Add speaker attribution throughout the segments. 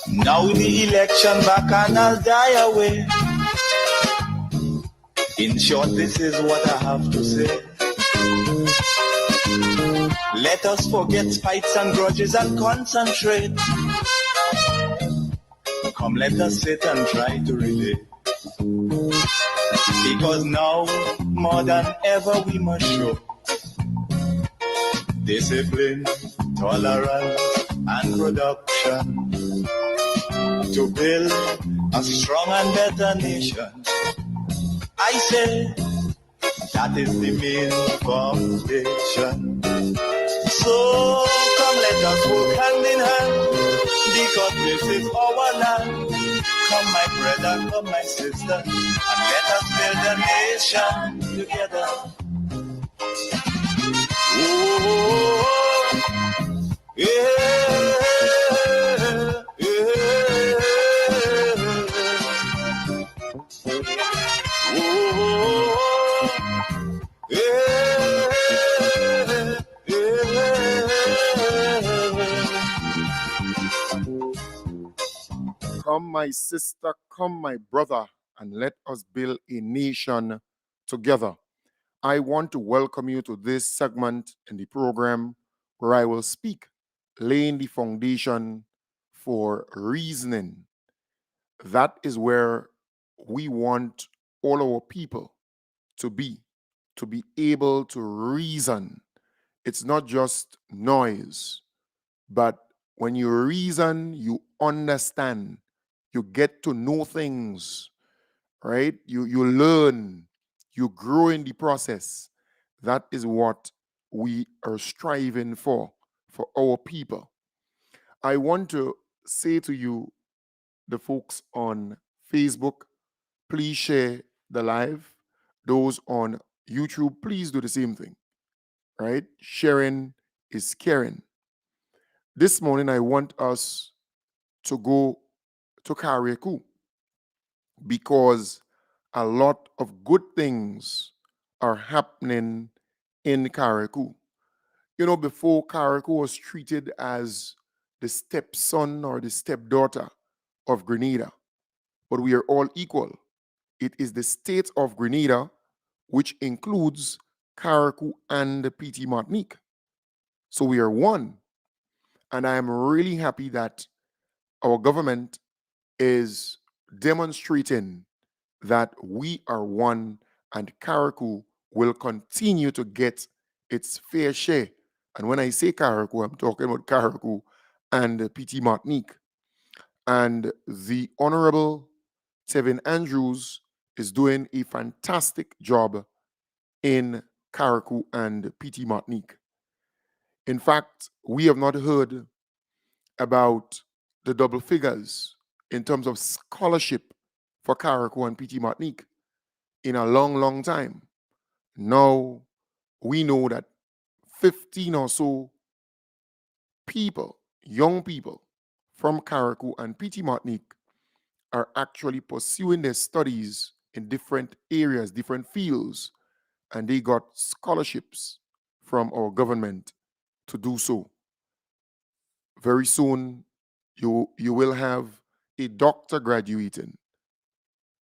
Speaker 1: Now the election back and I'll die away. In short, this is what I have to say. Let us forget fights and grudges and concentrate. Come, let us sit and try to relate. Because now, more than ever, we must show discipline, tolerance, and production to build a strong and better nation. I say that is the main foundation. So come, let us work hand in hand, because this is our land. Come, my brother, come, my sister, and let us build a nation together. Oh, yeah, yeah. Oh, yeah, yeah.
Speaker 2: Come, my sister, come, my brother, and let us build a nation together. I want to welcome you to this segment in the program where I will speak, laying the foundation for reasoning. That is where we want all our people to be able to reason. It's not just noise, but when you reason, you understand, you get to know things, right? You learn, you grow in the process. That is what we are striving for our people. I want to say to you, the folks on Facebook, please share the live. Those on YouTube, please do the same thing, right? Sharing is caring. This morning, I want us to go to Carriacou because a lot of good things are happening in Carriacou. You know, before, Carriacou was treated as the stepson or the stepdaughter of Grenada, but we are all equal. It is the state of Grenada, which includes Carriacou and PT Martinique. So we are one. And I am really happy that our government is demonstrating that we are one, and Carriacou will continue to get its fair share. And when I say Carriacou, I'm talking about Carriacou and PT Martinique. And the Honorable Tevin Andrews is doing a fantastic job in Carriacou and PT Martinique. In fact, we have not heard about the double figures in terms of scholarship for Carriacou and PT Martinique in a long, long time. Now we know that 15 or so people, young people from Carriacou and PT Martinique are actually pursuing their studies in different areas, different fields, and they got scholarships from our government to do so. Very soon, you will have a doctor graduating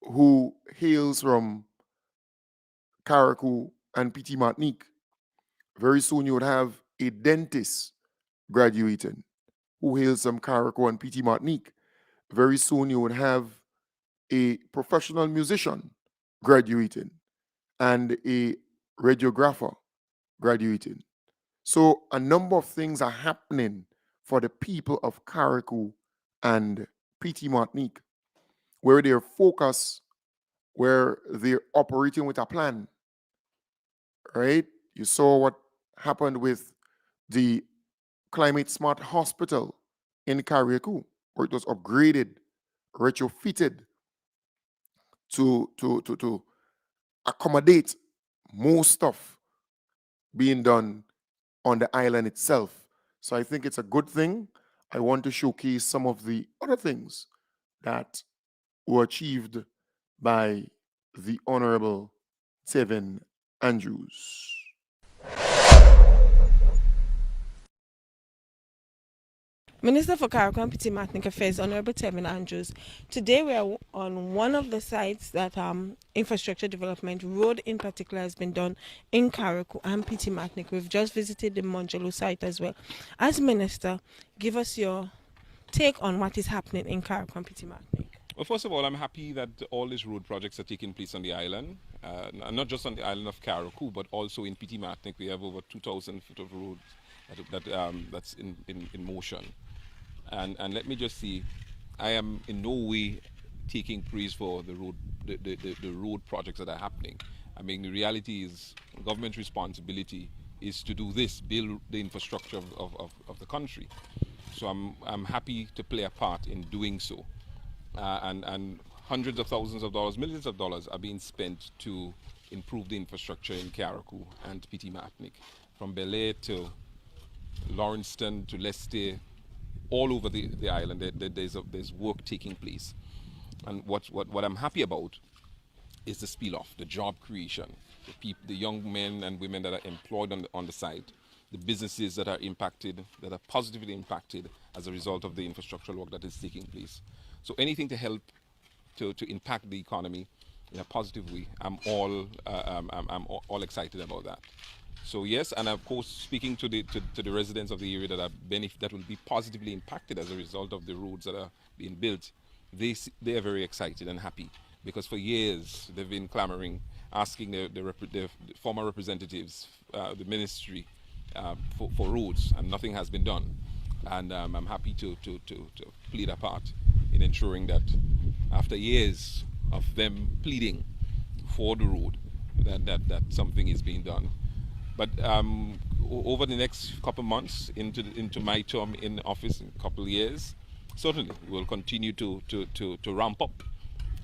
Speaker 2: who hails from Carriacou and PT Martinique. Very soon, you would have a dentist graduating who hails from Carriacou and PT Martinique. Very soon, you would have a professional musician graduating and a radiographer graduating. So a number of things are happening for the people of Carriacou and PT Martinique, where they're focused, where they're operating with a plan, right? You saw what happened with the Climate Smart Hospital in Carriacou, where it was upgraded, retrofitted to accommodate more stuff being done on the island itself. So I think it's a good thing. I want to showcase some of the other things that were achieved by the Honorable Tevin Andrews.
Speaker 3: Minister for Carriacou and Martinique Affairs, Honorable Tevin Andrews. Today we are on one of the sites that infrastructure development, road in particular, has been done in Carriacou and Martinique. We've just visited the Monjalo site as well. As Minister, give us your take on what is happening in Carriacou and Martinique.
Speaker 4: Well, first of all, I'm happy that all these road projects are taking place on the island, not just on the island of Carriacou, but also in Petit Martinique. We have over 2,000 feet of roads that's in motion. And let me just say, I am in no way taking praise for the road projects that are happening. I mean, the reality is government responsibility is to do this, build the infrastructure of the country. So I'm happy to play a part in doing so. And hundreds of thousands of dollars, millions of dollars are being spent to improve the infrastructure in Carriacou and Petit Martinique, from Bel Air to Lawrencetown to Leicester, all over the island. There's work taking place, and what I'm happy about is the spill off, the job creation, the young men and women that are employed on the site, the businesses that are impacted, that are positively impacted as a result of the infrastructural work that is taking place. So anything to help to impact the economy in a positive way, I'm all excited about that. So yes, and of course, speaking to the residents of the area that will be positively impacted as a result of the roads that are being built, they are very excited and happy, because for years they've been clamoring, asking the former representatives, the ministry, for roads, and nothing has been done. And I'm happy to play that part in ensuring that after years of them pleading for the road, that something is being done. But over the next couple of months into my term in office, in a couple of years, certainly we'll continue to ramp up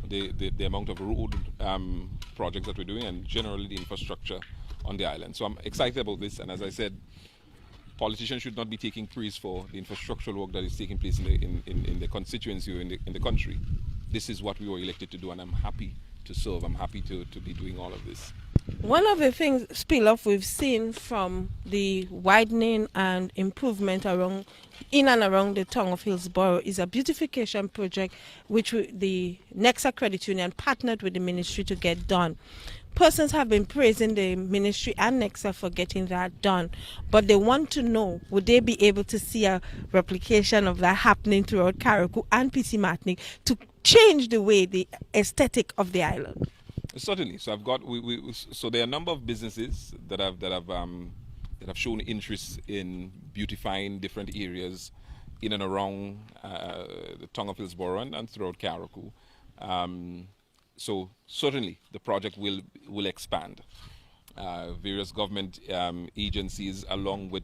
Speaker 4: the amount of road projects that we're doing, and generally the infrastructure on the island. So I'm excited about this, and as I said, politicians should not be taking praise for the infrastructural work that is taking place in the constituency or in the country. This is what we were elected to do, and I'm happy to serve. I'm happy to be doing all of this.
Speaker 3: One of the things spill off we've seen from the widening and improvement in and around the town of Hillsborough is a beautification project which the Nexa Credit Union partnered with the ministry to get done. Persons have been praising the ministry and Nexa for getting that done, but they want to know, would they be able to see a replication of that happening throughout Carriacou and Petit Martinique to change the way, the aesthetic of the island?
Speaker 4: Certainly. So I've got so there are a number of businesses that have shown interest in beautifying different areas in and around the tongue of Hillsborough and throughout Carriacou. So certainly the project will expand. Various government agencies, along with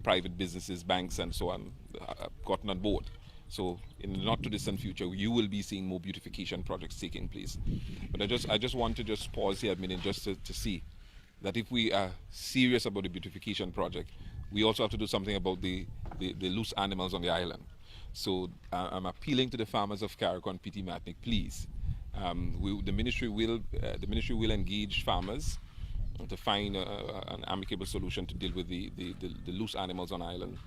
Speaker 4: private businesses, banks, and so on, have gotten on board. So in the not too distant future, you will be seeing more beautification projects taking place. But I just want to just pause here a minute just to see that if we are serious about the beautification project, we also have to do something about the loose animals on the island. So I'm appealing to the farmers of Carriacou and Petit Martinique, please. The ministry will engage farmers to find an amicable solution to deal with the loose animals on island,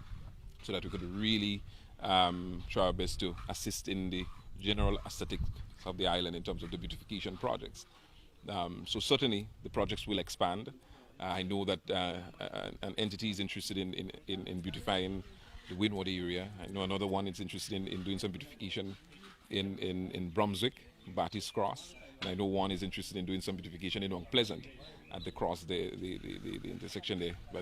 Speaker 4: so that we could really try our best to assist in the general aesthetics of the island in terms of the beautification projects. So certainly the projects will expand. I know that an entity is interested in beautifying the Windward area. I know another one is interested in doing some beautification in Brunswick, Batty's Cross. And I know one is interested in doing some beautification in Mount Pleasant at the cross, the intersection there by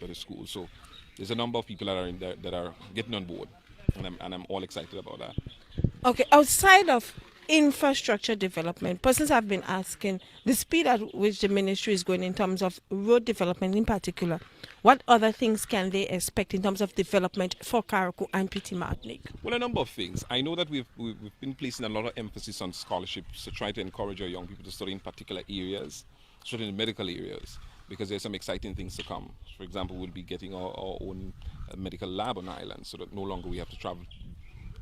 Speaker 4: the school. So there's a number of people that are in there that are getting on board, and I'm all excited about that.
Speaker 3: Okay, outside of infrastructure development, persons have been asking the speed at which the ministry is going in terms of road development in particular. What other things can they expect in terms of development for Carriacou and Petit Martinique?
Speaker 4: Well, a number of things. I know that we've been placing a lot of emphasis on scholarships to try to encourage our young people to study in particular areas, especially in medical areas, because there's some exciting things to come. For example, we'll be getting our own medical lab on island, so that no longer we have to travel.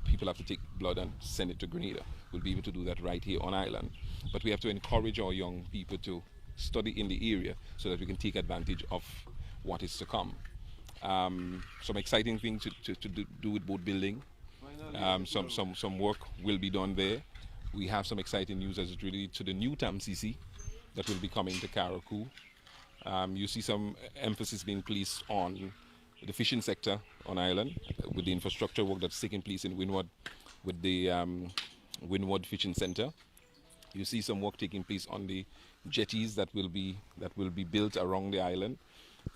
Speaker 4: People have to take blood and send it to Grenada. We'll be able to do that right here on island. But we have to encourage our young people to study in the area so that we can take advantage of what is to come. Some exciting things to do with boat building. Some work will be done there. We have some exciting news as it relates to the new TAMCC that will be coming to Carriacou. You see some emphasis being placed on the fishing sector on island with the infrastructure work that's taking place in Windward with the Windward Fishing Center. You see some work taking place on the jetties that will be built around the island.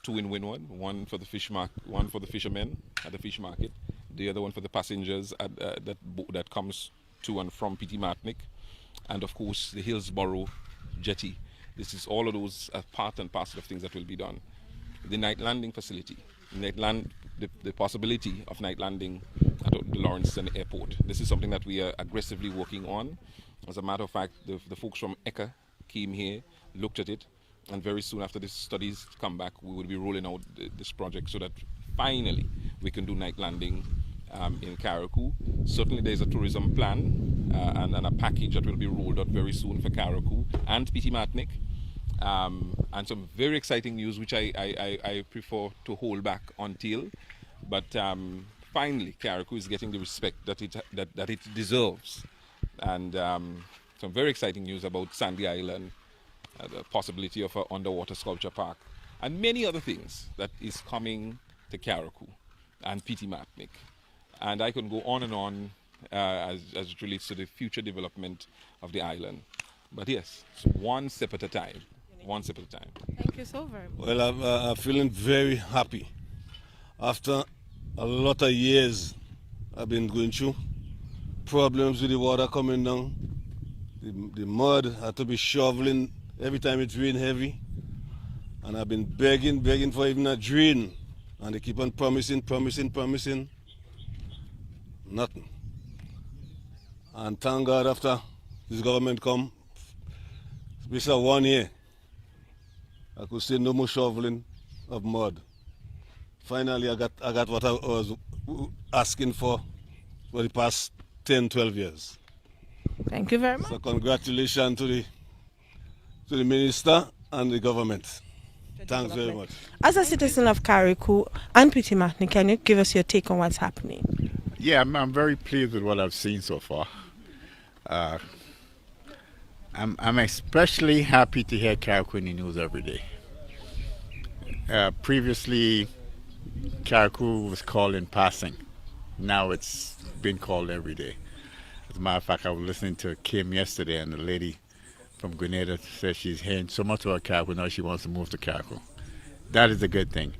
Speaker 4: 2 in Windward, one for the fishermen at the fish market, the other one for the passengers that comes to and from Petit Martinic, and of course the Hillsborough jetty. This is all of those part and parcel of things that will be done. The night landing facility, the possibility of night landing at the Lawrencetown Airport. This is something that we are aggressively working on. As a matter of fact, the folks from ECA came here, looked at it, and very soon after the studies come back, we will be rolling out this project so that finally we can do night landing in Carriacou. Certainly there's a tourism plan and a package that will be rolled out very soon for Carriacou and Petit Martinic. And some very exciting news which I prefer to hold back until. But finally Carriacou is getting the respect that it deserves. And some very exciting news about Sandy Island, the possibility of an underwater sculpture park, and many other things that is coming to Carriacou and Petit Martinic. And I can go on and on as it relates to the future development of the island. But yes, one step at a time. One step at a time.
Speaker 3: Thank you so very much.
Speaker 5: Well, I'm feeling very happy. After a lot of years I've been going through problems with the water coming down, the mud had to be shoveling every time it rained heavy, and I've been begging for even a drain, and they keep on promising, nothing. And thank God after this government come, it's been 1 year, I could say no more shoveling of mud. Finally I got what I was asking for the past 10-12 years.
Speaker 3: Thank you very much.
Speaker 5: So congratulations to the minister and the government. Thanks very much.
Speaker 3: As a citizen of Carriacou and Petit Martinic, can you give us your take on what's happening?
Speaker 6: Yeah, I'm very pleased with what I've seen so far. I'm especially happy to hear Carriacou in the news every day. Previously, Carriacou was called in passing. Now it's been called every day. As a matter of fact, I was listening to Kim yesterday, and the lady from Grenada said she's hearing so much about Carriacou now she wants to move to Carriacou. That is a good thing.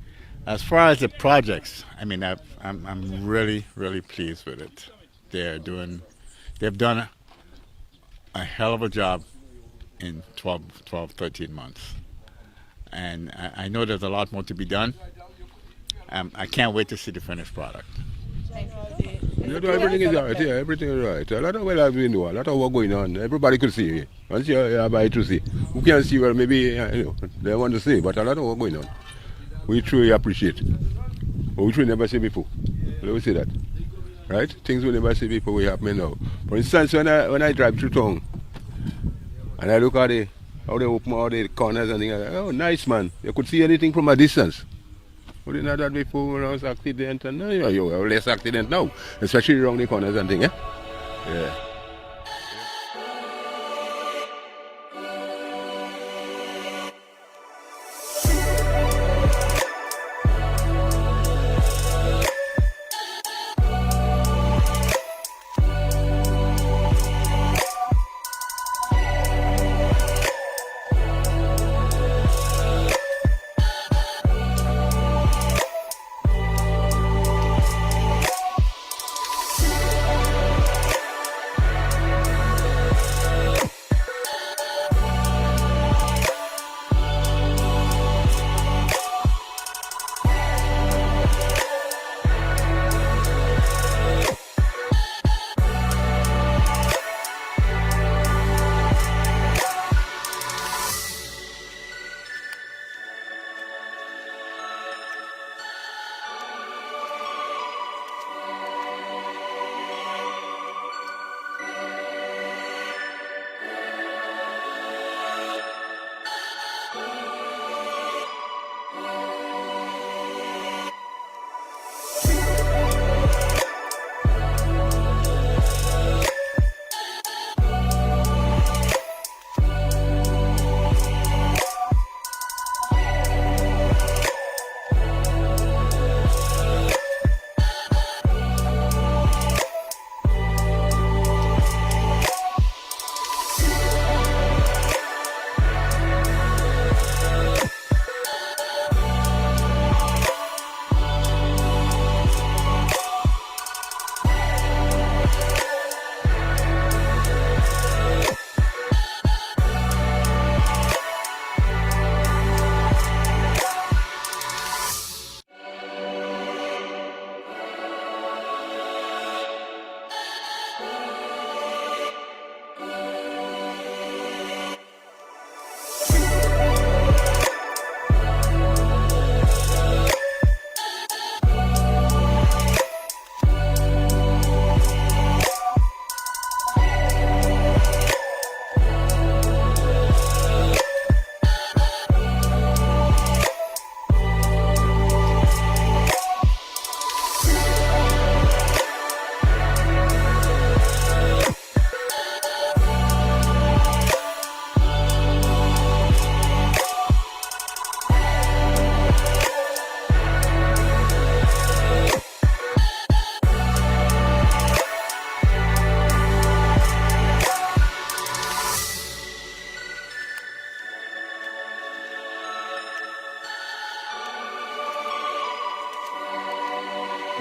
Speaker 6: As far as the projects, I mean, I'm really pleased with it. They've done a hell of a job in 12, 13 months. And I know there's a lot more to be done. I can't wait to see the finished product.
Speaker 7: Everything is right, yeah, everything is right. A lot of well been doing, a lot of work going on. Everybody could see it. Once you're by to see. Who can see, well, maybe they want to see, but a lot of work going on. We truly appreciate it. But we truly never see before. Let me say that. Right? Things we never see before, we happen now. For instance, when I drive through town, and I look at how they open all the corners and things like that, oh, nice, man. You could see anything from a distance. We didn't have that before when I was accident, and now you have less accident now, especially around the corners and things, eh? Yeah.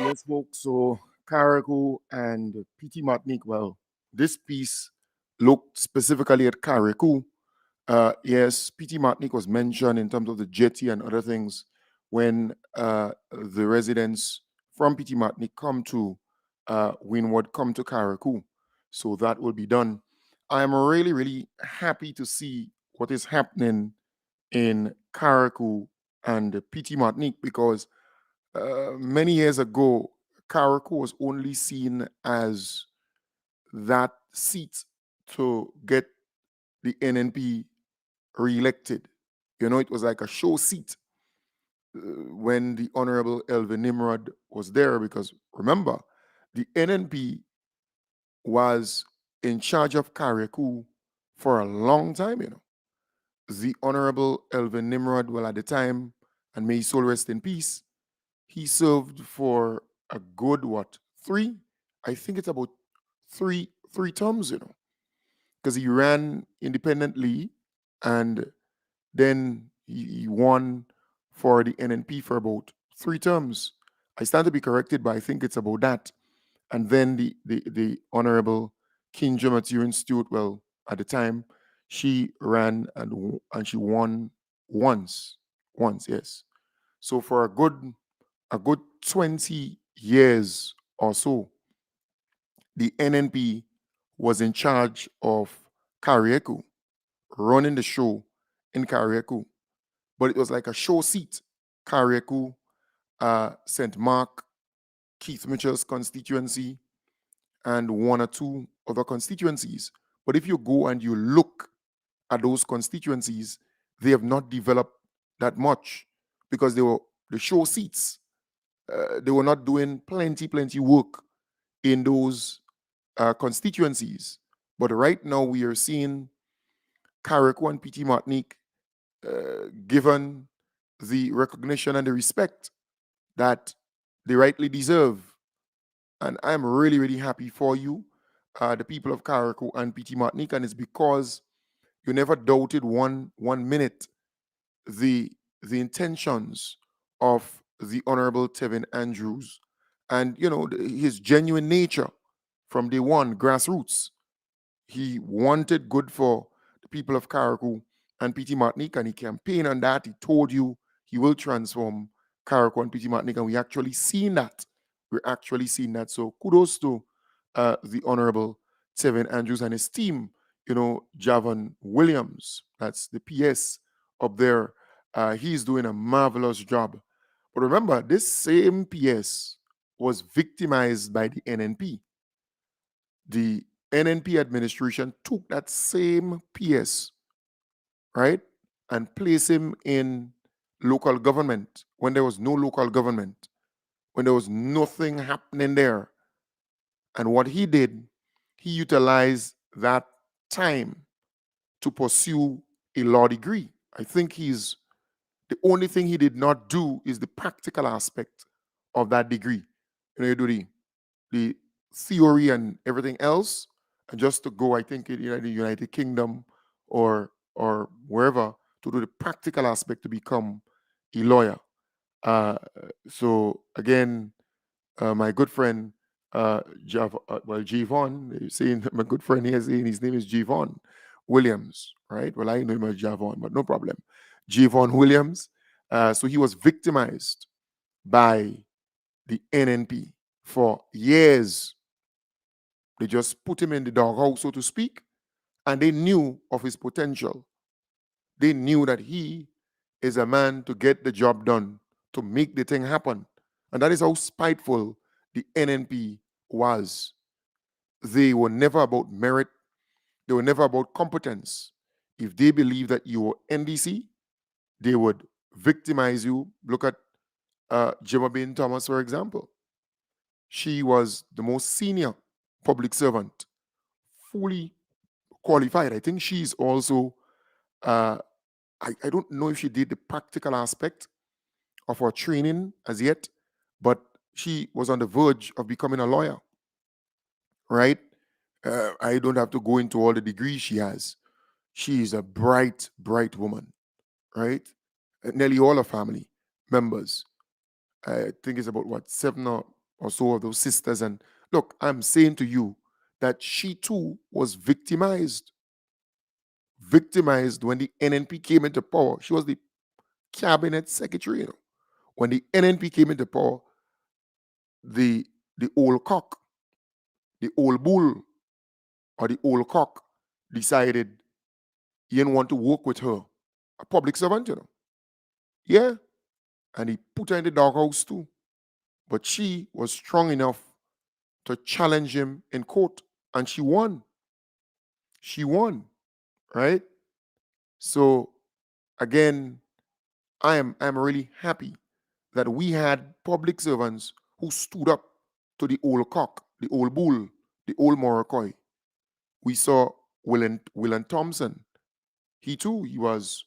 Speaker 2: Yes, folks. So Carriacou and PT Martinique. Well, this piece looked specifically at Carriacou. Yes, PT Martinique was mentioned in terms of the jetty and other things when the residents from PT Martinique come to Windward, come to Carriacou. So that will be done. I am really, really happy to see what is happening in Carriacou and PT Martinique because many years ago, Carriacou was only seen as that seat to get the NNP re-elected. You know, it was like a show seat when the Honorable Elvin Nimrod was there because remember, the NNP was in charge of Carriacou for a long time, you know. The Honorable Elvin Nimrod, well, at the time, and may his soul rest in peace, he served for a good what? Three? I think it's about three terms, you know, because he ran independently and then he won for the NNP for about three terms. I stand to be corrected, but I think it's about that. And then the Honorable Kinja Maturin Stewart, well, at the time, she ran and she won once. Once, yes. So for a good 20 years or so, the NNP was in charge of Carriacou, running the show in Carriacou. But it was like a show seat. Carriacou, St. Mark, Keith Mitchell's constituency, and one or two other constituencies. But if you go and you look at those constituencies, they have not developed that much because they were the show seats. They were not doing plenty work in those constituencies. But right now we are seeing Carriacou and PT Martinique given the recognition and the respect that they rightly deserve. And I'm really, really happy for you, the people of Carriacou and PT Martinique, and it's because you never doubted one minute the intentions of the Honorable Tevin Andrews and you know his genuine nature from day one, grassroots. He wanted good for the people of Carriacou and PT Martinique, and he campaigned on that. He told you he will transform Carriacou and PT Martinique, and we actually seen that. We're actually seeing that. So kudos to the Honorable Tevin Andrews and his team. You know, Javon Williams, that's the PS up there. He's doing a marvelous job. But remember, this same PS was victimized by the NNP. The NNP administration took that same PS, right, and placed him in local government when there was no local government, when there was nothing happening there. And what he did, he utilized that time to pursue a law degree. I think the only thing he did not do is the practical aspect of that degree. You know, you do the theory and everything else, and just to go, I think, in the United Kingdom or wherever to do the practical aspect to become a lawyer. Uh, so again, my good friend Javon, they're saying my good friend here saying his name is Javon Williams, right? Well, I know him as Javon, but no problem. Javon Williams. So he was victimized by the NNP for years. They just put him in the doghouse, so to speak, and they knew of his potential. They knew that he is a man to get the job done, to make the thing happen. And that is how spiteful the NNP was. They were never about merit, they were never about competence. If they believe that you were NDC, they would victimize you. Look at Gemma Bain Thomas, for example. She was the most senior public servant, fully qualified. I think she's also, I don't know if she did the practical aspect of her training as yet, but she was on the verge of becoming a lawyer, right? I don't have to go into all the degrees she has. She is a bright woman, right? Nearly all her family members. I think it's about what, or so of those sisters. And look, I'm saying to you that she too was victimized. Victimized when the NNP came into power. She was the cabinet secretary, you know. When the NNP came into power, the old cock, the old bull, or the old cock decided he didn't want to work with her. A public servant, you know. Yeah. And he put her in the doghouse too. But she was strong enough to challenge him in court. And she won. She won. Right? So again, I'm really happy that we had public servants who stood up to the old cock, the old bull, the old Morocco. We saw Willen Thompson. He was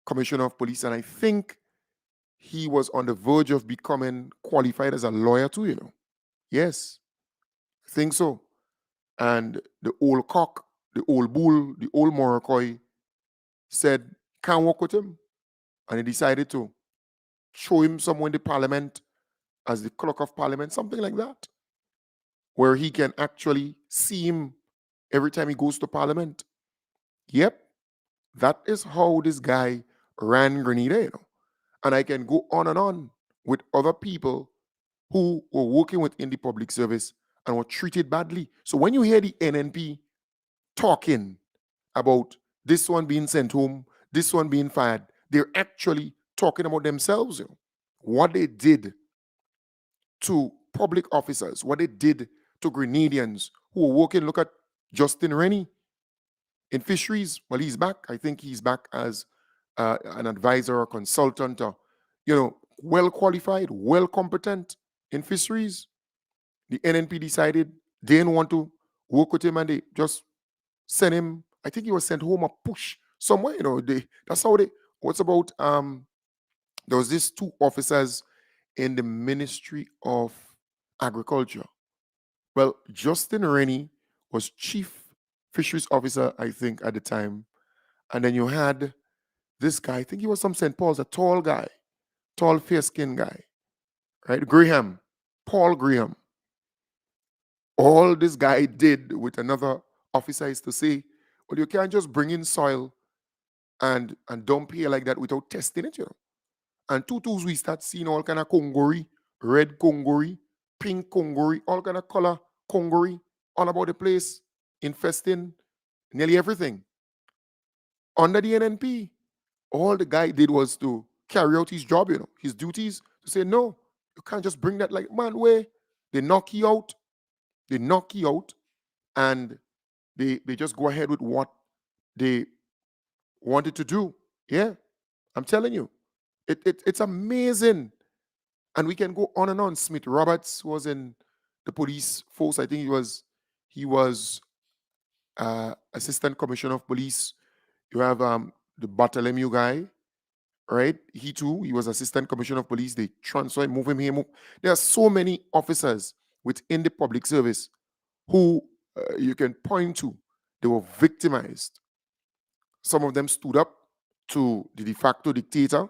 Speaker 2: commissioner of police, and I think he was on the verge of becoming qualified as a lawyer too, you know. Yes, I think so. And the old cock, the old bull, the old Morocco said, can't work with him. And he decided to show him somewhere in the parliament as the clerk of parliament, something like that, where he can actually see him every time he goes to parliament. Yep, that is how this guy ran Grenada, you know. And I can go on with other people who were working within the public service and were treated badly. So when you hear the NNP talking about this one being sent home, this one being fired, they're actually talking about themselves, you know, what they did to public officers, what they did to Grenadians who were working. Look at Justin Rennie in fisheries. Well, he's back. I think he's back as an advisor or consultant, or, you know, well qualified, well competent in fisheries. The NNP decided they didn't want to work with him and they just sent him. I think he was sent home a push somewhere. You know, that's how they. What's about there was these two officers in the Ministry of Agriculture. Well, Justin Rennie was chief fisheries officer, I think, at the time. And then you had this guy, I think he was from St. Paul's, a tall guy, tall, fair-skinned guy, right? Graham, Paul Graham. All this guy did with another officer is to say, well, you can't just bring in soil and dump here like that without testing it, you know. And two tools we start seeing all kind of Congori, red Congori, pink Congori, all kind of color Congori, all about the place, infesting nearly everything. Under the NNP, all the guy did was to carry out his job, you know, his duties, to say, no, you can't just bring that like, man, where they knock you out, and they just go ahead with what they wanted to do. Yeah, I'm telling you, it's amazing. And we can go on and on. Smith Roberts was in the police force. I think he was assistant commissioner of police. You have the Bartholomew guy, right? He was assistant commissioner of police. They transfer him, move him here. There are so many officers within the public service who you can point to. They were victimized. Some of them stood up to the de facto dictator.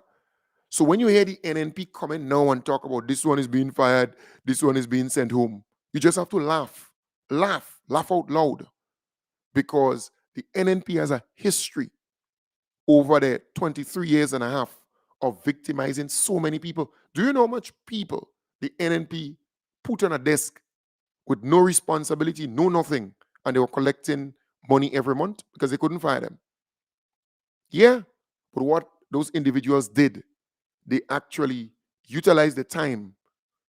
Speaker 2: So when you hear the NNP comment now and talk about this one is being fired, this one is being sent home, you just have to laugh out loud, because the NNP has a history over the 23 years and a half of victimizing so many people. Do you know how much people the NNP put on a desk with no responsibility, no nothing, and they were collecting money every month because they couldn't fire them? Yeah, but what those individuals did, they actually utilized the time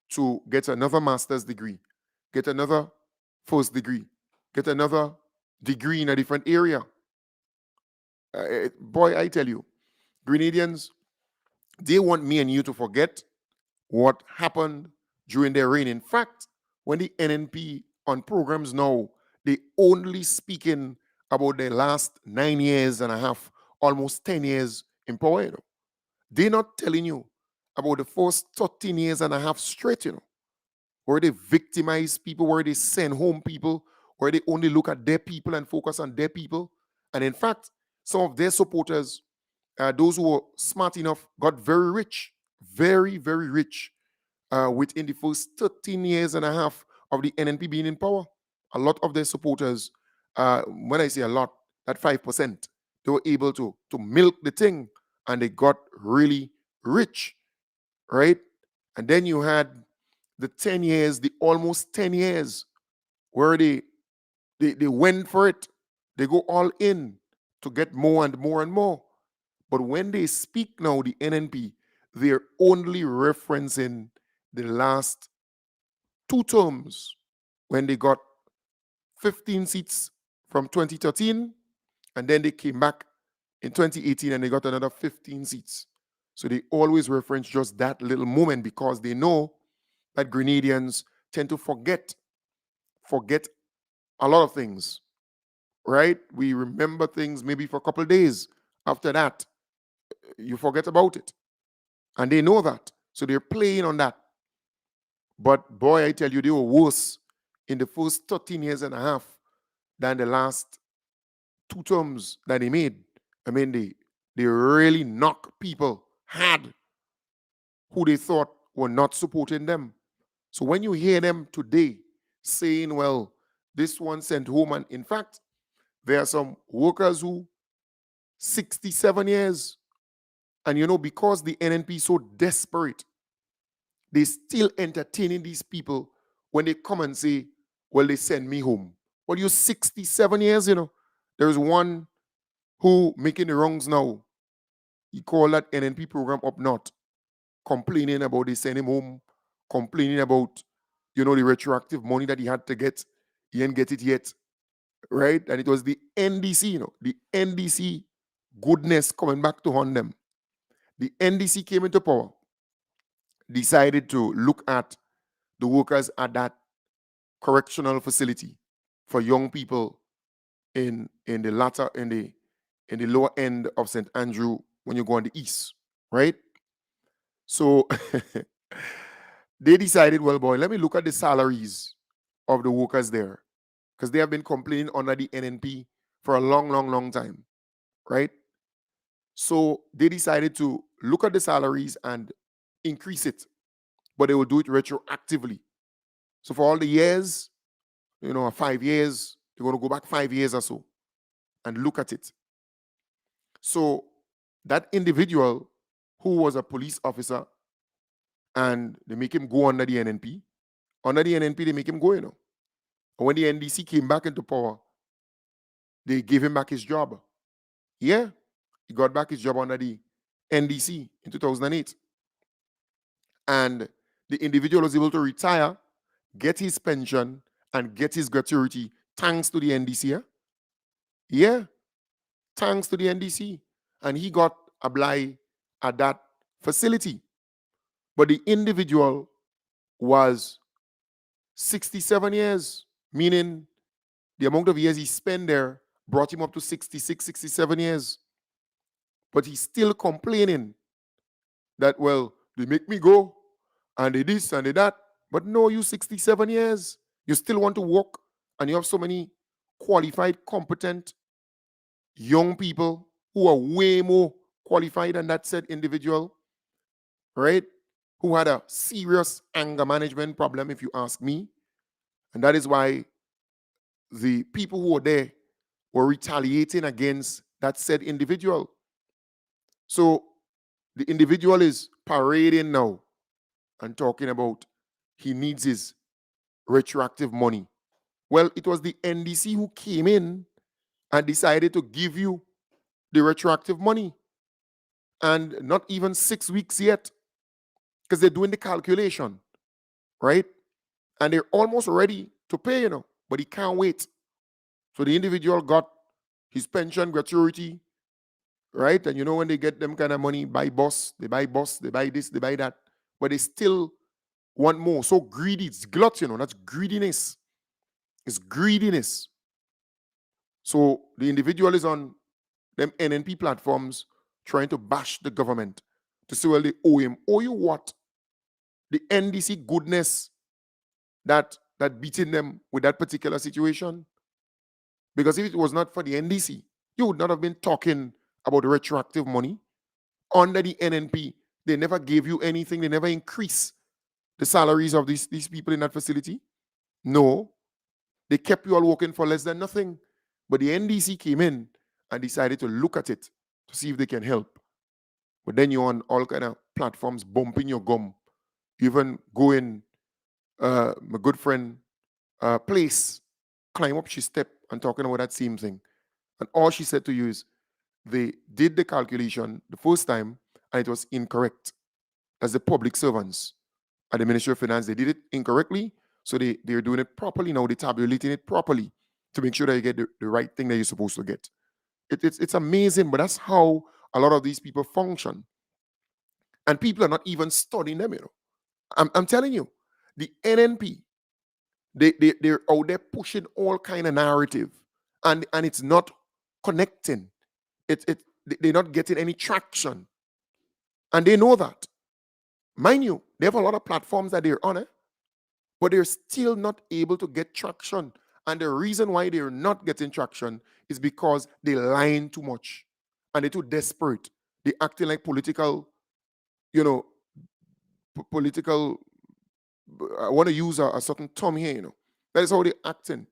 Speaker 2: to get another master's degree, get another first degree, get another degree in a different area. Boy, I tell you, Grenadians, they want me and you to forget what happened during their reign. In fact, when the NNP on programs now, they only speaking about their last 9 years and a half, almost 10 years in power. You know. They're not telling you about the first 13 years and a half straight, you know, where they victimize people, where they send home people, where they only look at their people and focus on their people. And in fact, some of their supporters, those who were smart enough, got very rich, very, very rich within the first 13 years and a half of the NNP being in power. A lot of their supporters, when I say a lot, that 5%, they were able to milk the thing and they got really rich, right? And then you had the 10 years, the almost 10 years where they went for it. They go all in to get more and more and more. But when they speak now, the NNP, they're only referencing the last 2 terms when they got 15 seats from 2013, and then they came back in 2018 and they got another 15 seats. So they always reference just that little moment because they know that Grenadians tend to forget a lot of things, right? We remember things maybe for a couple of days. After that, you forget about it. And they know that. So they're playing on that. But boy, I tell you, they were worse in the first 13 years and a half than the last 2 terms that they made. I mean, they really knocked people hard who they thought were not supporting them. So when you hear them today saying, well, this one sent home, and in fact, there are some workers who 67 years, and because the NNP is so desperate, they still entertaining these people when they come and say, well, they send me home. Well, you're 67 years, There's one who making the wrongs now. He called that NNP program up north, complaining about they send him home, complaining about, the retroactive money that he had to get. He didn't get it yet, right? And it was the NDC, the NDC goodness coming back to haunt them. The NDC came into power, decided to look at the workers at that correctional facility for young people in the lower end of St. Andrew when you go on the east, right? So they decided, well, boy, let me look at the salaries of the workers there because they have been complaining under the NNP for a long, long, long time, right? So they decided to look at the salaries and increase it, but they will do it retroactively. So for all the years, 5 years, they're going to go back 5 years or so and look at it. So that individual who was a police officer, and they make him go under the NNP. Under the NNP, they make him go, And when the NDC came back into power, they gave him back his job. Yeah, he got back his job under the NDC in 2008. And the individual was able to retire, get his pension, and get his gratuity thanks to the NDC. Yeah, thanks to the NDC. And he got a blight at that facility. But the individual was 67 years, meaning the amount of years he spent there brought him up to 66, 67 years. But he's still complaining that, well, they make me go, and they this and they that. But no, you 67 years. You still want to work, and you have so many qualified, competent young people who are way more qualified than that said individual, right? Who had a serious anger management problem, if you ask me. And that is why the people who were there were retaliating against that said individual. So the individual is parading now and talking about he needs his retroactive money. Well, it was the NDC who came in and decided to give you the retroactive money. And not even 6 weeks yet, because they're doing the calculation, right? And they're almost ready to pay, but he can't wait. So the individual got his pension, gratuity, right? And when they get them kind of money, buy bus, they buy this, they buy that, but they still want more. So greedy, it's glut, that's greediness. It's greediness. So the individual is on them NNP platforms trying to bash the government to say, well, they owe him. Owe you what? The NDC goodness that beating them with that particular situation? Because if it was not for the NDC, you would not have been talking about retroactive money. Under the NNP, they never gave you anything. They never increased the salaries of these people in that facility? No. They kept you all working for less than nothing. But the NDC came in and decided to look at it to see if they can help. But then you're on all kind of platforms bumping your gum. You even go in, my good friend, place, climb up she step and talking about that same thing. And all she said to you is, they did the calculation the first time and it was incorrect. As the public servants at the Ministry of Finance, they did it incorrectly. So they're doing it properly now. They're tabulating it properly to make sure that you get the right thing that you're supposed to get. It's amazing, but that's how a lot of these people function. And people are not even studying them, you know. I'm telling you, the NNP, they're out there pushing all kind of narrative, and it's not connecting. They're not getting any traction. And they know that. Mind you, they have a lot of platforms that they're on, but they're still not able to get traction. And the reason why they're not getting traction is because they're lying too much and they're too desperate. They're acting like political, you know, political. I want to use a certain term here, you know. That is how they're acting.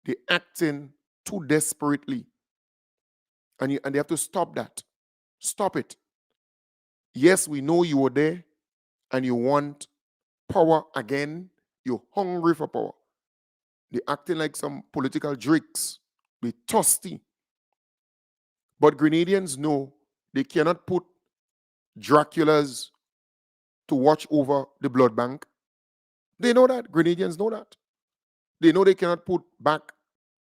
Speaker 2: They're acting too desperately. And they have to stop that. Stop it. Yes, we know you were there and you want power again. You're hungry for power. They're acting like some political drakes. They're thirsty. But Grenadians know they cannot put Draculas to watch over the blood bank. They know that. Grenadians know that. They know they cannot put back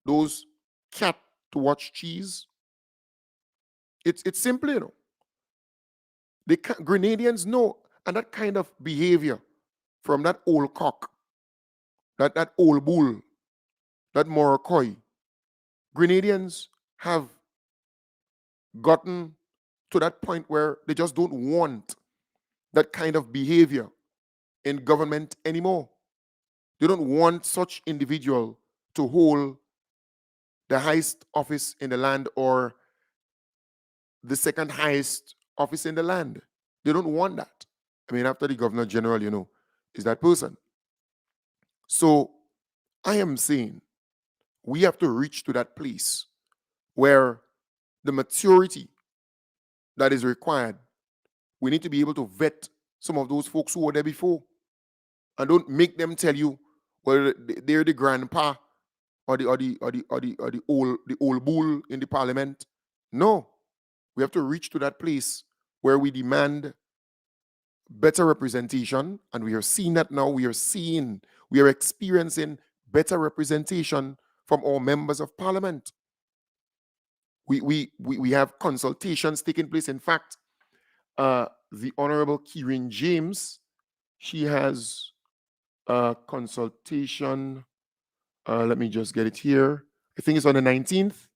Speaker 2: those cat to watch cheese. It's simple, you know. Grenadians know, and that kind of behavior from that old cock, that old bull, that Morocco, Grenadians have gotten to that point where they just don't want that kind of behavior in government anymore. They don't want such individual to hold the highest office in the land or the second highest office in the land. They don't want that. I mean, after the Governor General, you know, is that person. So I am saying we have to reach to that place where the maturity that is required, we need to be able to vet some of those folks who were there before. And don't make them tell you, well, they're the grandpa or the old bull in the parliament. No. We have to reach to that place where we demand better representation, and we are seeing that now. We are experiencing better representation from our members of parliament. We have consultations taking place. In fact, the Honorable Kieran James, she has a consultation. Let me just get it here. I think it's on the 19th.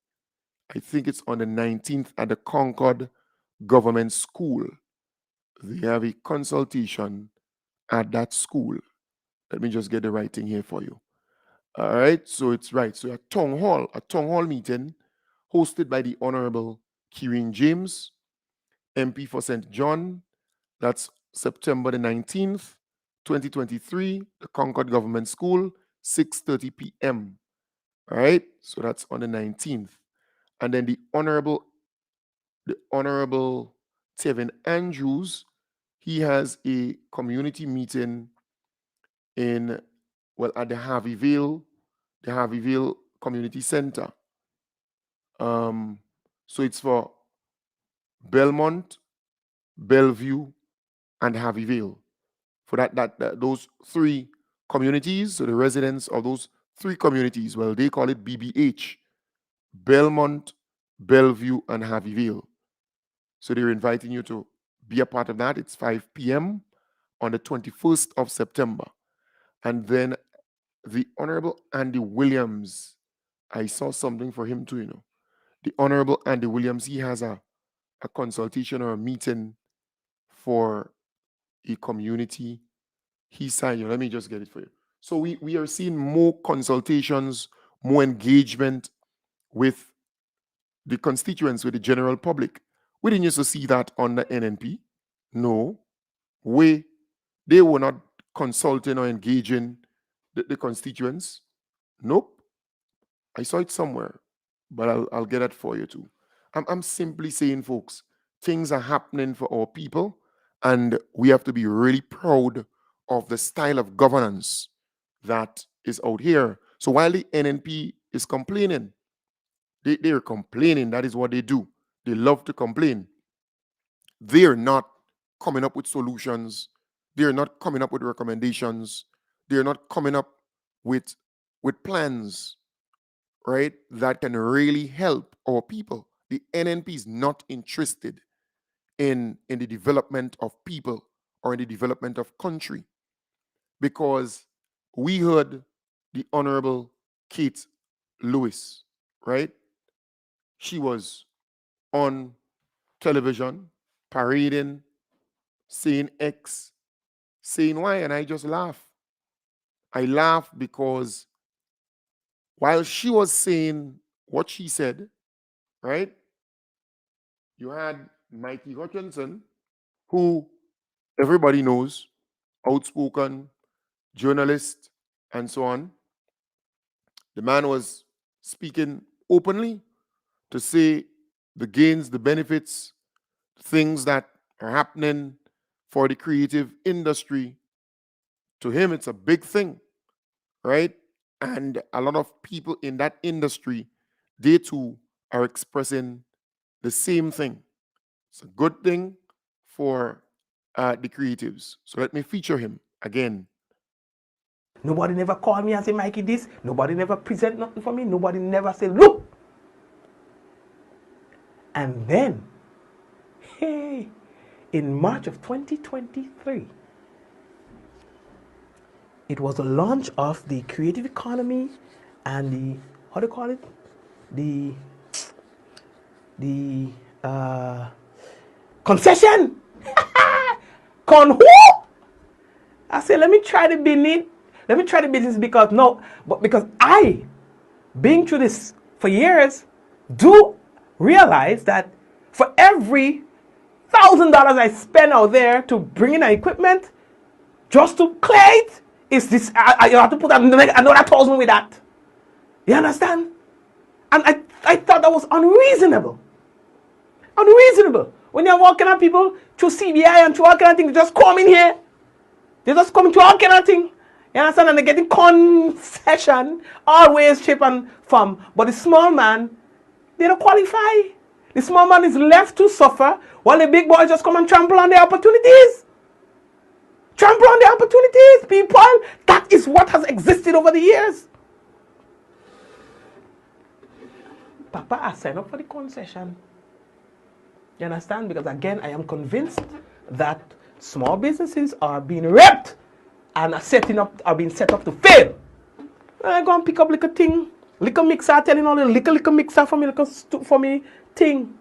Speaker 2: I think it's on the 19th at the Concord Government School. They have a consultation at that school. Let me just get the right thing here for you. All right, so it's right. So a town hall meeting hosted by the Honorable Kieran James, MP for St. John. That's September the 19th, 2023, the Concord Government School, 6:30 p.m. All right, so that's on the 19th. And then the Honorable Tevin Andrews, he has a community meeting at the Harveyville Community Center. So it's for Belmont, Bellevue, and Harveyville. For those three communities, so the residents of those three communities, well, they call it BBH, Belmont, Bellevue, and Harveyville. So they're inviting you to be a part of that. It's 5 p.m. on the 21st of September. And then the Honorable Andy Williams, I saw something for him too, you know. The Honorable Andy Williams, he has a consultation or a meeting for a community. He signed, let me just get it for you. So we are seeing more consultations, more engagement with the constituents, with the general public. We didn't used to see that on the NNP. No. They were not consulting or engaging the constituents? Nope. I saw it somewhere, but I'll get it for you too. I'm simply saying, folks, things are happening for our people, and we have to be really proud of the style of governance that is out here. So while the NNP is complaining, they're complaining. That is what they do. They love to complain. They're not coming up with solutions. They're not coming up with recommendations. They're not coming up with plans, right, that can really help our people. The NNP is not interested in the development of people or in the development of country, because we heard the Honorable Kate Lewis, right? She was on television parading, saying X, saying Y, and I just laugh. I laugh because while she was saying what she said, right, you had Mikey Hutchinson, who everybody knows, outspoken journalist, and so on. The man was speaking openly to say the gains, the benefits, things that are happening for the creative industry. To him, it's a big thing, right? And a lot of people in that industry, they too are expressing the same thing. It's a good thing for the creatives. So let me feature him again.
Speaker 8: Nobody never called me and say, Mikey, this. Nobody never present nothing for me. Nobody never say, look. And then, hey, in March of 2023, it was the launch of the creative economy and the, how do you call it? The concession. Con who? I said, let me try the business. Let me try the business because I, being through this for years, do realize that for every $1,000 I spend out there to bring in equipment, just to clear it, is this, you have to put another 1,000 with that. You understand? And I thought that was unreasonable. Unreasonable. When you're walking at people through CBI and through all kind of things, they just come in here. They just come to all kind of things. You understand? And they're getting concession, always, shape, and form. But the small man, they don't qualify. The small man is left to suffer while the big boys just come and trample on their opportunities. Trample on their opportunities, people. That is what has existed over the years. Papa, I signed up for the concession. You understand? Because again, I am convinced that small businesses are being ripped and are being set up to fail. And I go and pick up like a thing, liquor mixer, telling all the liquor mixer for me thing.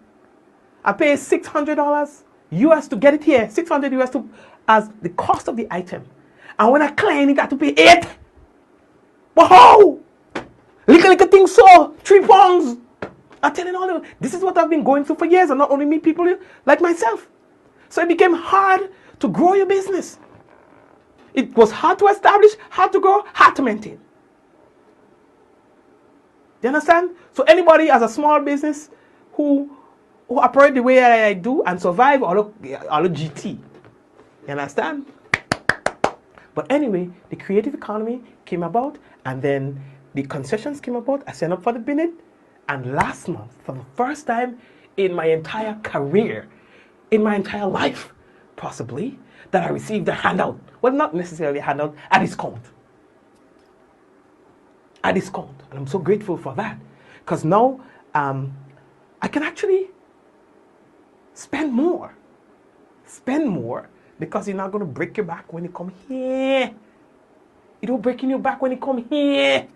Speaker 8: I pay $600 US to get it here, $600 US as the cost of the item. And when I claim it, I have to pay $8. But how? Liquor thing so £3. I'm telling all of them, this is what I've been going through for years, and not only me, people like myself. So it became hard to grow your business. It was hard to establish, hard to grow, hard to maintain. Do you understand? So anybody as a small business who operate the way I do and survive all of GT. You understand? But anyway, the creative economy came about, and then the concessions came about. I signed up for the bid. And last month, for the first time in my entire career, in my entire life, possibly, that I received a handout. Well, not necessarily a handout, a discount. A discount. And I'm so grateful for that. Because now I can actually spend more. Spend more, because you're not going to break your back when you come here. You don't break in your back when you come here.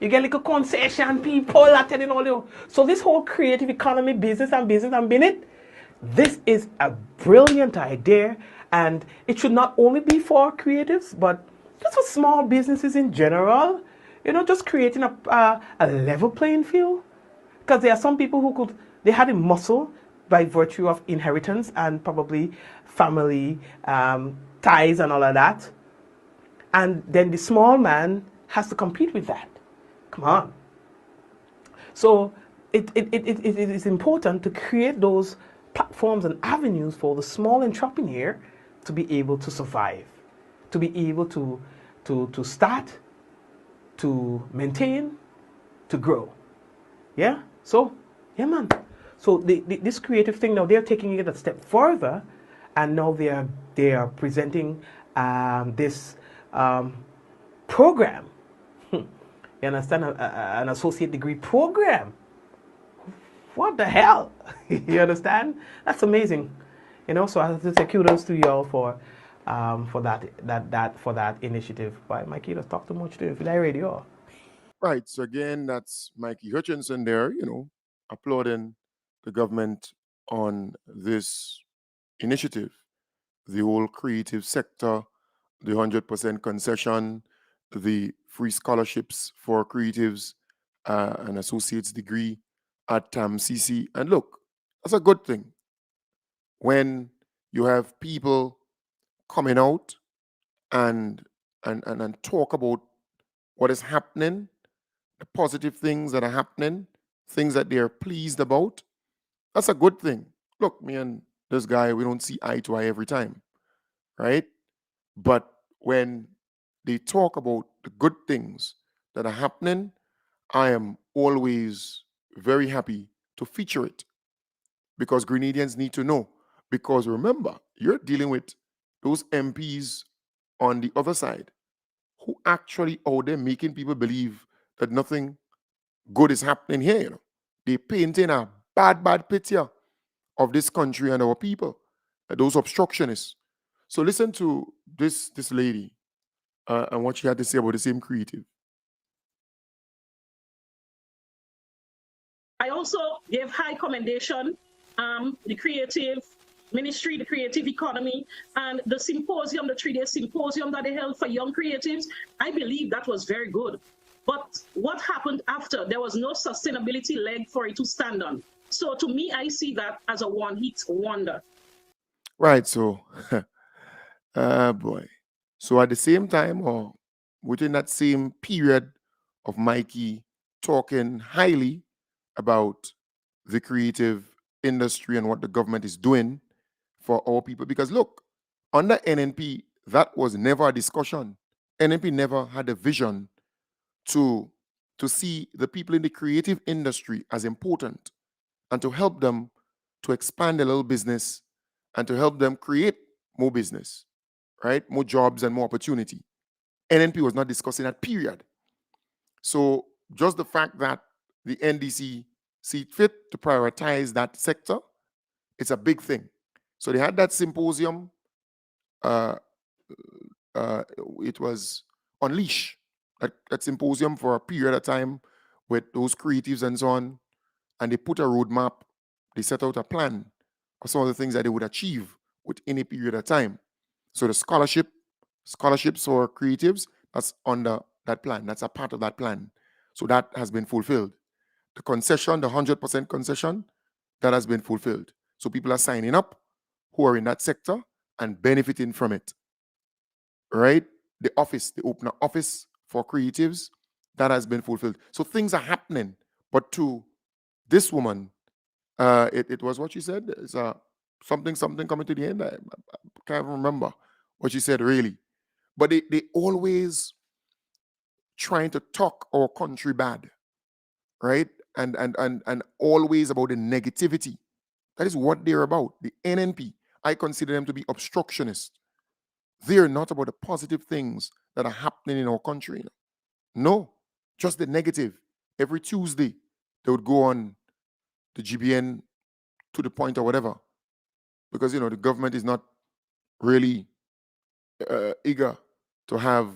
Speaker 8: You get like a concession, people are telling all you. So this whole creative economy, business and business, this is a brilliant idea, and it should not only be for creatives, but just for small businesses in general. You know, just creating a level playing field. Because there are some people who they had a muscle by virtue of inheritance and probably family ties and all of that. And then the small man has to compete with that. Come on. So it is important to create those platforms and avenues for the small entrepreneur to be able to survive, to be able to start, to maintain, to grow. Yeah? So, yeah, man. So this creative thing now, they're taking it a step further, and now they are presenting this program. You understand? An associate degree program. What the hell? You understand? That's amazing. So I have to say kudos to y'all for that initiative. But Mikey, let's talk too much too. If you like radio.
Speaker 2: Right. So again, that's Mikey Hutchinson there, applauding the government on this initiative, the whole creative sector, the 100% concession, the free scholarships for creatives, an associate's degree at TAMCC. And look, that's a good thing when you have people coming out and talk about what is happening, the positive things that are happening, things that they're pleased about. That's a good thing. Look, me and this guy, we don't see eye to eye every time, right? But when they talk about the good things that are happening, I am always very happy to feature it because Grenadians need to know. Because remember, you're dealing with those MPs on the other side who actually out there making people believe that nothing good is happening here. They painting a bad picture of this country and our people, those obstructionists. So listen to this lady and what she had to say about the same creative.
Speaker 9: I also gave high commendation the creative ministry, the creative economy, and the symposium, the 3-day symposium that they held for young creatives. I believe that was very good. But what happened after? There was no sustainability leg for it to stand on. So to me, I see that as a one-hit wonder.
Speaker 2: Right. So, boy. So at the same time, or within that same period of Mikey talking highly about the creative industry and what the government is doing for our people, because look, under NNP, that was never a discussion. NNP never had a vision to see the people in the creative industry as important and to help them to expand their little business and to help them create more business, right? More jobs and more opportunity. NNP was not discussing that period. So just the fact that the NDC see fit to prioritize that sector, it's a big thing. So they had that symposium. It was Unleash, that symposium for a period of time with those creatives and so on. And they put a roadmap, they set out a plan of some of the things that they would achieve within a period of time. So the scholarships for creatives, that's under that plan. That's a part of that plan. So that has been fulfilled. The concession, the 100% concession, that has been fulfilled. So people are signing up who are in that sector and benefiting from it. Right? The office, the open office for creatives, that has been fulfilled. So things are happening. But to this woman, it was what she said. It's something coming to the end. I can't remember what she said really. But they always trying to talk our country bad, right? And always about the negativity. That is what they're about. The NNP, I consider them to be obstructionists. They're not about the positive things that are happening in our country. No, just the negative. Every Tuesday, they would go on the GBN to the point or whatever. Because, the government is not really eager to have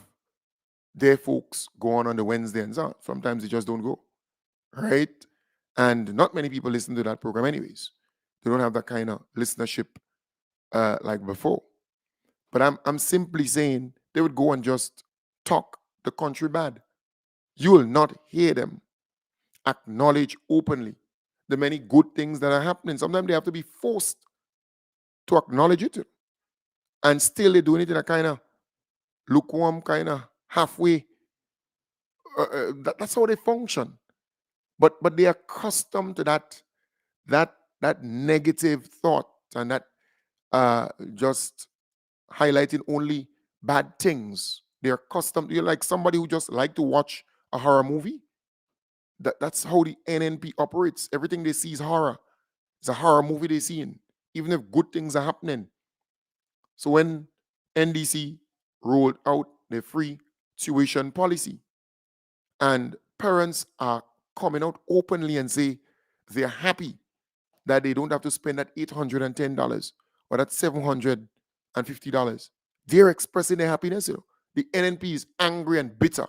Speaker 2: their folks go on the Wednesday and so on. Sometimes they just don't go, right? And not many people listen to that program anyways. They don't have that kind of listenership like before. But I'm simply saying they would go and just talk the country bad. You will not hear them acknowledge openly the many good things that are happening. Sometimes they have to be forced to acknowledge it. And still they're doing it in a kind of lukewarm, kind of halfway. That's how they function. But they are accustomed to that negative thought and that just highlighting only bad things. They're accustomed. You're like somebody who just like to watch a horror movie. That's how the NNP operates. Everything they see is horror. It's a horror movie they seeing, even if good things are happening. So when NDC rolled out the free tuition policy, and parents are coming out openly and say they're happy that they don't have to spend that $810 or that $750. They're expressing their happiness. The NNP is angry and bitter.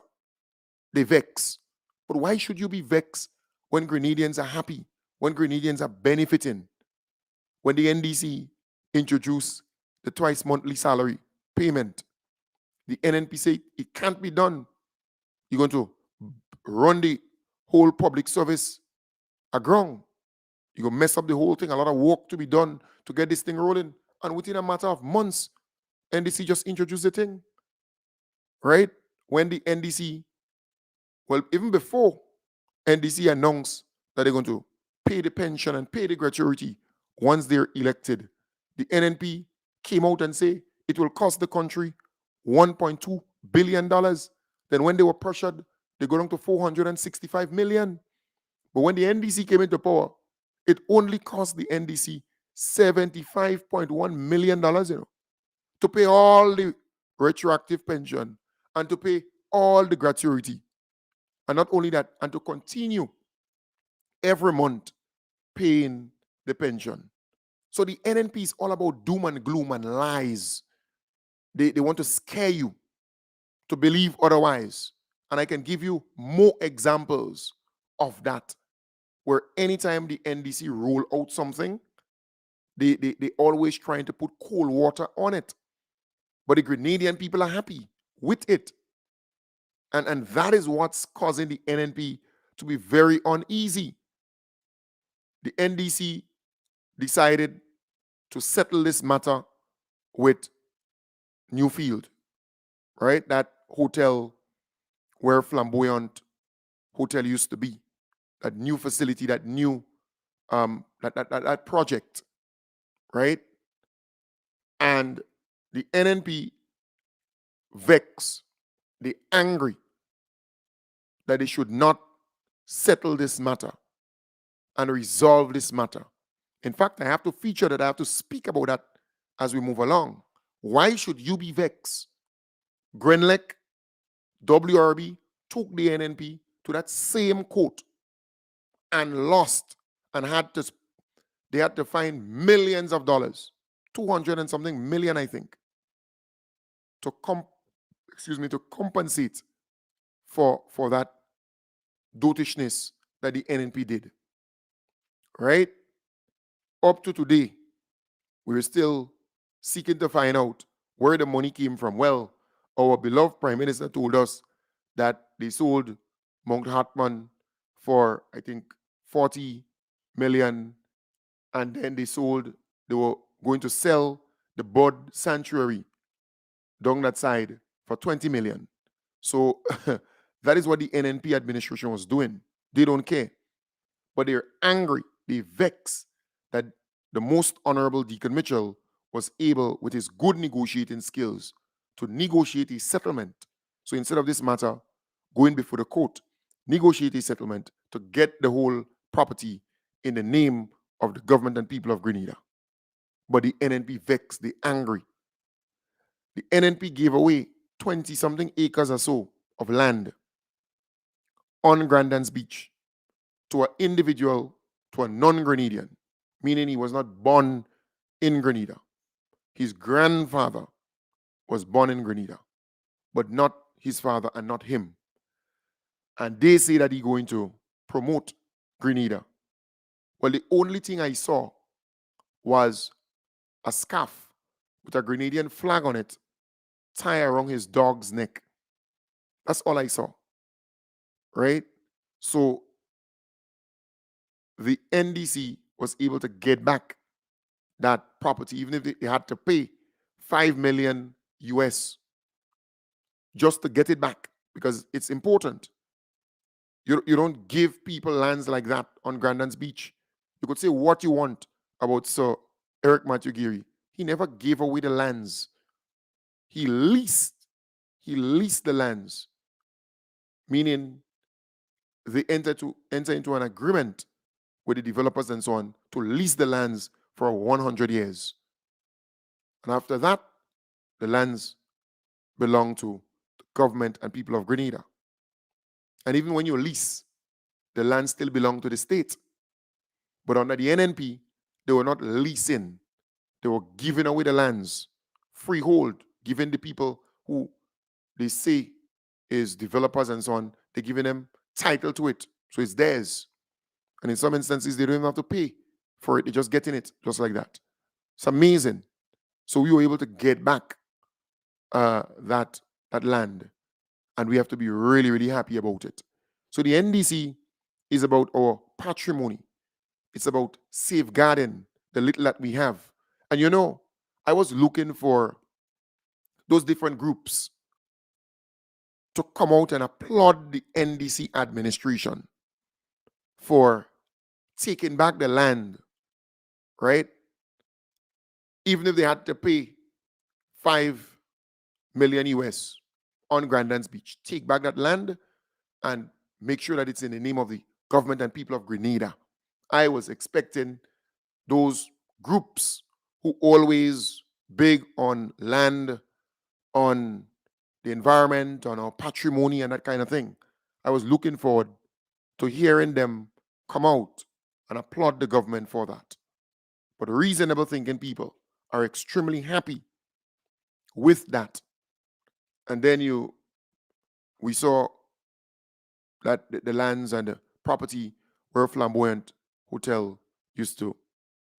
Speaker 2: They vex. But why should you be vexed when Grenadians are happy, when Grenadians are benefiting? When the NDC introduced the twice monthly salary payment, the NNP say it can't be done. You're going to run the whole public service aground. You're going to mess up the whole thing. A lot of work to be done to get this thing rolling. And within a matter of months, NDC just introduced the thing. Right? When the NDC, well, even before NDC announced that they're going to pay the pension and pay the gratuity once they're elected, the NNP came out and say it will cost the country $1.2 billion. Then when they were pressured, they go down to $465 million. But when the NDC came into power, it only cost the NDC $75.1 million, to pay all the retroactive pension and to pay all the gratuity. And not only that, and to continue every month paying the pension. So the NNP is all about doom and gloom and lies. They want to scare you to believe otherwise. And I can give you more examples of that, where anytime the NDC roll out something, they always trying to put cold water on it. But the Grenadian people are happy with it. And that is what's causing the NNP to be very uneasy. The NDC decided to settle this matter with Newfield, right? That hotel where Flamboyant Hotel used to be, that new facility, that new that project, right? And the NNP vex, they angry that they should not settle this matter and resolve this matter. In fact, I have to feature that, I have to speak about that as we move along. Why should you be vexed? Grenlec, WRB took the NNP to that same court and lost, and they had to find millions of dollars, 200 and something million, I think, to compensate for that dotishness that the NNP did. Right? Up to today, we're still seeking to find out where the money came from. Well, our beloved Prime Minister told us that they sold Mount Hartman for, I think, 40 million, and then they were going to sell the bird sanctuary down that side for 20 million. So that is what the NNP administration was doing. They don't care. But they're angry, they vex that the most honorable Deacon Mitchell was able, with his good negotiating skills, to negotiate a settlement. So instead of this matter going before the court, negotiate a settlement to get the whole property in the name of the government and people of Grenada. But the NNP vexed, they angry. The NNP gave away 20-something acres or so of land on Grandans Beach to an individual, to a non-Grenadian, meaning he was not born in Grenada. His grandfather was born in Grenada, but not his father and not him. And they say that he's going to promote Grenada. Well, the only thing I saw was a scarf with a Grenadian flag on it tied around his dog's neck. That's all I saw. Right? So the NDC was able to get back that property, even if they had to pay $5 million US just to get it back because it's important. You don't give people lands like that on Grandin's Beach. You could say what you want about Sir Eric Matthew Geary. He never gave away the lands. He leased the lands, meaning they enter into an agreement with the developers and so on to lease the lands for 100 years. And after that, the lands belong to the government and people of Grenada. And even when you lease, the land still belong to the state. But under the NNP, they were not leasing. They were giving away the lands, freehold, giving the people who they say is developers and so on, they're giving them title to it. So it's theirs. And in some instances, they don't even have to pay for it. They're just getting it, just like that. It's amazing. So we were able to get back that land. And we have to be really, really happy about it. So the NDC is about our patrimony. It's about safeguarding the little that we have. And you know, I was looking for those different groups to come out and applaud the NDC administration for taking back the land, right? Even if they had to pay 5 million US on Grandin's Beach, take back that land and make sure that it's in the name of the government and people of Grenada. I was expecting those groups who always big on land, on the environment, on our patrimony and that kind of thing. I was looking forward to hearing them come out and applaud the government for that. But reasonable thinking people are extremely happy with that. And then we saw that the lands and the property where Flamboyant Hotel used to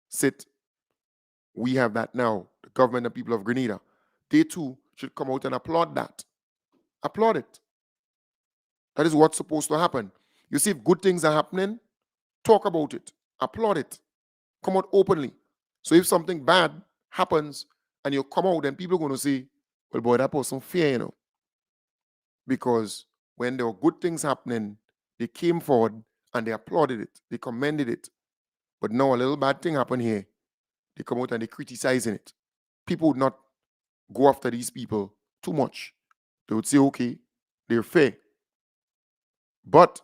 Speaker 2: sit. We have that now, the government and people of Grenada. They too should come out and applaud that. Applaud it. That is what's supposed to happen. You see, if good things are happening, talk about it. Applaud it. Come out openly. So if something bad happens and you come out, then people are going to say, well, boy, that person fair, you know. Because when there were good things happening, they came forward and they applauded it. They commended it. But now a little bad thing happened here. They come out and they're criticizing it. People would not go after these people too much. They would say, okay, they're fair. But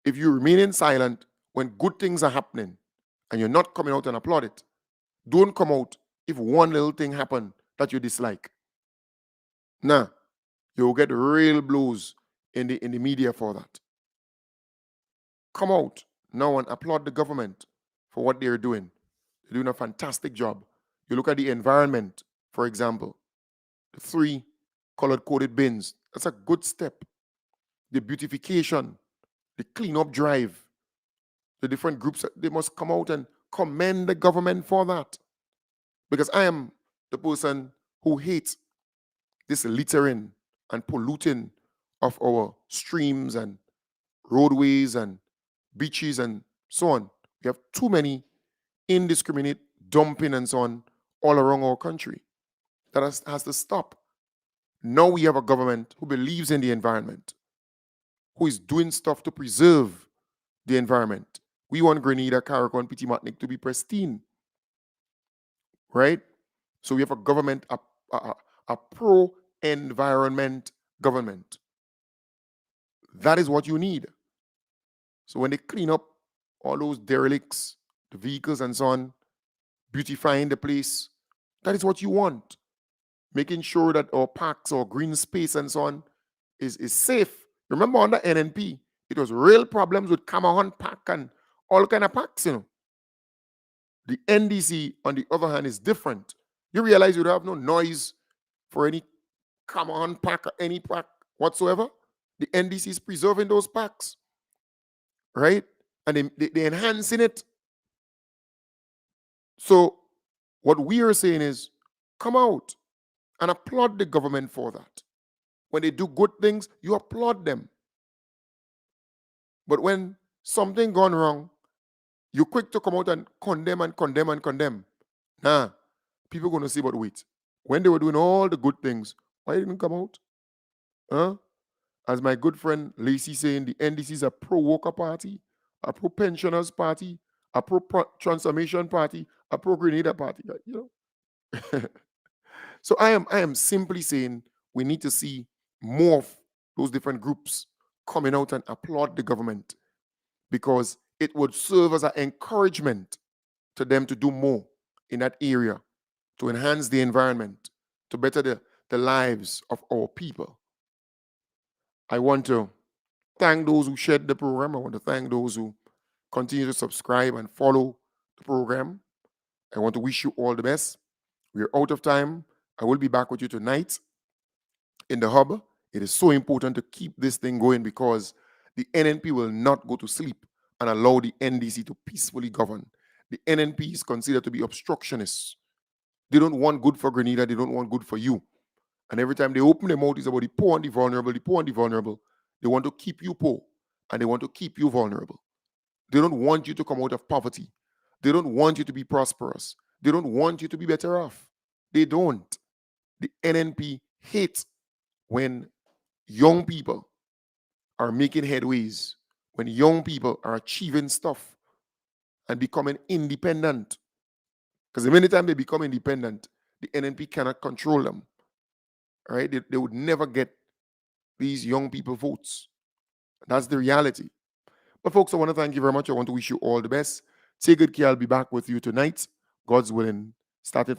Speaker 2: if you remain silent when good things are happening and you're not coming out and applaud it, don't come out if one little thing happened that you dislike. Nah, you'll get real blows in the media for that. Come out now and applaud the government for what they're doing. They're doing a fantastic job. You look at the environment, for example, the 3 colored-coded bins. That's a good step. The beautification, the cleanup drive, the different groups, they must come out and commend the government for that. Because I am the person who hates this littering and polluting of our streams and roadways and beaches and so on. We have too many indiscriminate dumping and so on all around our country. That has to stop. Now we have a government who believes in the environment, who is doing stuff to preserve the environment. We want Grenada, Carriacou, and Petit Martinique to be pristine, right? So we have a government, a pro-environment government. That is what you need. So when they clean up all those derelicts, the vehicles and so on, beautifying the place, that is what you want. Making sure that our parks or green space and so on is safe. Remember under NNP, it was real problems with Camaron Park and all kind of parks, you know. The NDC, on the other hand, is different. You realize you don't have no noise for any Camaron Park or any park whatsoever. The NDC is preserving those parks, right? And they're enhancing it. So what we are saying is, come out and applaud the government for that. When they do good things, you applaud them. But when something gone wrong, you're quick to come out and condemn and condemn and condemn. Nah, people are going to say, but wait, when they were doing all the good things, why didn't you come out? Huh? As my good friend Lacey saying, the NDC is a pro-worker party, a pro-pensioners party, a pro-transformation party, a pro-Grenada party. You know. So I am simply saying we need to see more of those different groups coming out and applaud the government, because it would serve as an encouragement to them to do more in that area, to enhance the environment, to better the lives of our people. I want to thank those who shared the program. I want to thank those who continue to subscribe and follow the program. I want to wish you all the best. We're out of time. I will be back with you tonight in the hub. It is so important to keep this thing going, because the NNP will not go to sleep and allow the NDC to peacefully govern. The NNP is considered to be obstructionists. They don't want good for Grenada. They don't want good for you. And every time they open their mouth, it's about the poor and the vulnerable, the poor and the vulnerable. They want to keep you poor and they want to keep you vulnerable. They don't want you to come out of poverty. They don't want you to be prosperous. They don't want you to be better off. They don't. The NNP hates when young people are making headways, when young people are achieving stuff and becoming independent. Because the minute time they become independent, the NNP cannot control them. All right? They would never get these young people votes. That's the reality. But folks, I want to thank you very much. I want to wish you all the best. Take good care. I'll be back with you tonight, God's willing, starting